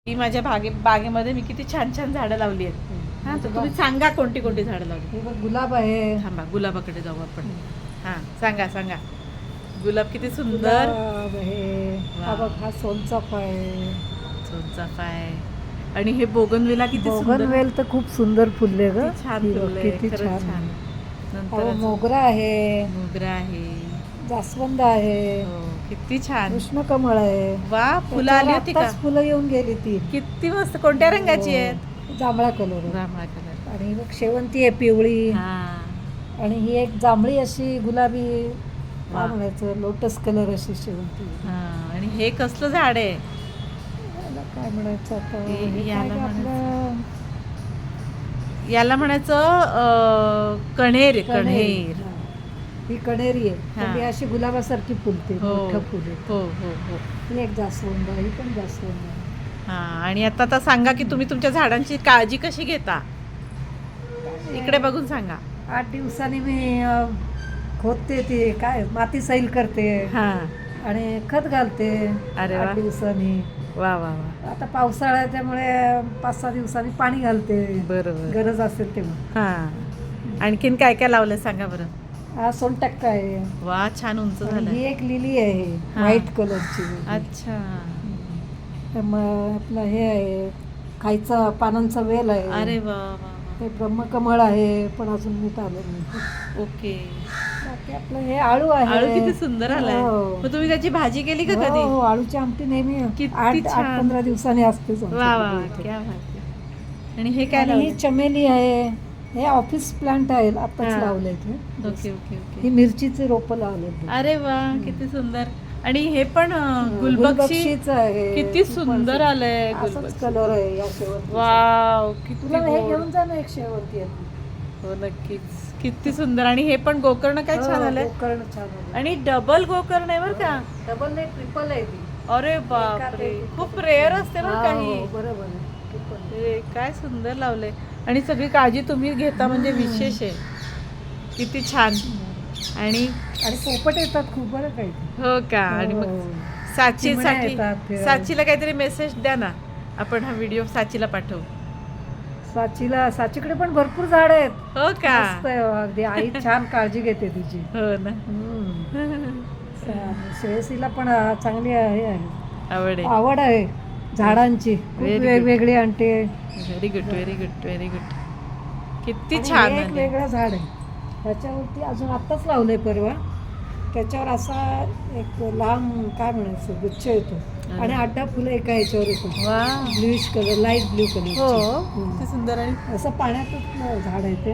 ही माझ्या बागेमध्ये मी किती छान छान झाडं लावली आहेत. हां, तर तुम्ही सांगा कोणती कोणती झाडं लावली. हे बघ गुलाब आहे. थांबा, गुलाबाकडे जाऊ आपण. हां, सांगा सांगा. गुलाब किती सुंदर गुलाब आहे. हा बघ हा सोनचाफा आहे. सोनचाफा आहे. आणि हे बोगनविला किती सुंदर. बोगनवेल तर खूप सुंदर फुलले ग. किती छान फुलले, किती खरंच छान. छान. नंतर अहो, अजून मोगरा आहे. मोगरा आहे. जास्वंद आहे. हो, किती छान. कृष्ण कमळ आहे. वा, फुलं आली होती का? आत्ताच फुलं येऊन गेली ती. किती मस्त. कोणत्या रंगाची आहेत? जांभळा कलर. जांभळा कलर. आणि मग शेवंती आहे पिवळी. हां. आणि ही एक जांभळी अशी गुलाबी वा. काय म्हणायचं लोटस कलर अशी शेवंती. हां. आणि हे कसलं झाड आहे? याला काय म्हणायचं आता? हे हे याला काय आपलं याला म्हणायचं कण्हेर. कण्हेर. हा. ही कण्हेरी आहे. हा. पण ती अशी गुलाबासारखी फुलते. हो मोठं फुल आहे. हो हो हो. ही एक जास्वंद ही पण जास्वंद आहे. हां. आणि आता सांगा की तुम्ही तुमच्या झाडांची काळजी कशी घेता? इकडे बघून सांगा. 8 दिवसांनी मी खोदते ती काय माती सैल करते हां. आणि खत घालते. अरे वा. 8 दिवसांनी. वा वा वा. आता पावसाळा आहे त्यामुळे 5-6 दिवसांनी पाणी घालते. बरोबर. गरज असेल तेव्हा. हां. आणखीन काय काय लावलं सांगा बरं. हा सोनटक्का आहे. वा, छान उंच आणि झालं. ही एक लिली आहे हा. व्हाईट कलरची. अच्छा. मग आपलं हे आहे खायचा पानांचा वेल आहे. अरे वा वा वा. हे ब्रह्मकमळ आहे पण अजून नीट आलं नाही. ओके. बाकी आपलं हे आळू आहे. आळू किती सुंदर आलाय. हो. मग तुम्ही त्याची भाजी केली का कधी? हो, आळूची आमटी नेहमी किती 8-15 छान. दिवसांनी असतेच वा वा वा, आमच्याकडे इथे. क्या बात आहे. आणि हे काय आणि ही लावलं? चमेली आहे. हे ऑफिस प्लांट आहे आताच हा. लावलंय ते. ओके ओके ही ओके. मिरचीचे रोपं लावले. अरे वा, किती सुंदर. आणि हे पण गुलबक्षी गुलबक्षीच आहे. किती सुंदर आलंय. असाच गुलबक्षी. कलर आहे या शेवंती. वाव, किती तुला हे गोड. घेऊन जा ना एक शेवंती आहे. हो नक्कीच. किती सुंदर. आणि हे पण गोकर्ण काय छान आलंय. गोकर्ण छान आलंय. आणि डबल गोकर्ण आहे बरं का. डबल नाही ट्रिपल आहे ती. अरे बापरे, खूप रेअर असते बरं का ही. हो, बरोबर आहे. ट्रिपल. हे काय सुंदर लावलंय. आणि सगळी काळजी तुम्ही घेता म्हणजे विशेष आहे. किती छान. आणि आणि पोपट येतात खूप बरं काही. हो का. आणि मग साचीसाठी येतात फिरायला. साचीला काहीतरी मेसेज द्या ना. आपण हा व्हिडिओ साचीला पाठवू. साचीकडे पण भरपूर झाड आहेत. हो का. मस्त आहे अगदी. आई छान काळजी घेते तिची. हो ना. श्रेयसीला पण चांगली आहे आवड आहे. आवड आहे झाडांची. खूप Very good. वेगवेगळी आणते. Very good very good very good. किती आणि छान हे एक आहे. वेगळं झाड आहे. त्याच्यावरती अजून आत्ताच लावलंय परवा. त्याच्यावर असा एक लांब काय म्हणायचं गुच्छ येतो. आणि 8-10 फुलं एका ह्याच्यावर येतो. वा. Bluish colour light blue colour. हो, किती सुंदर. आणि असं पाण्यातच झाड आहे ते.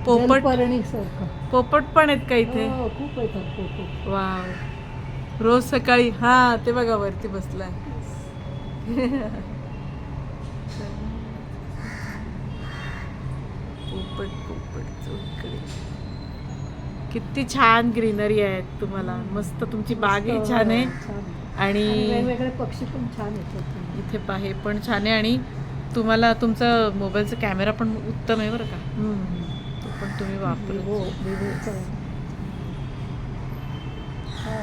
पोपट जलपर्णी सारखं. पोपट पण आहेत का इथे? हो, खूप येतात पोपट. वाव. रोज सकाळी. हा, ते बघा वरती बसलाय. पोपट पोपट चौकडे. किती छान ग्रीनरी आहे तुम्हाला. मस्त तुमची बाग ही छान आहे. छान. आणि वेगवेगळे पक्षी पण छान येतात. इथे हे पण छान आहे. आणि तुम्हाला तुमचा मोबाईलचा कॅमेरा पण उत्तम आहे बरं का. तो पण तुम्ही वापरू. हो, विवोचा. हो.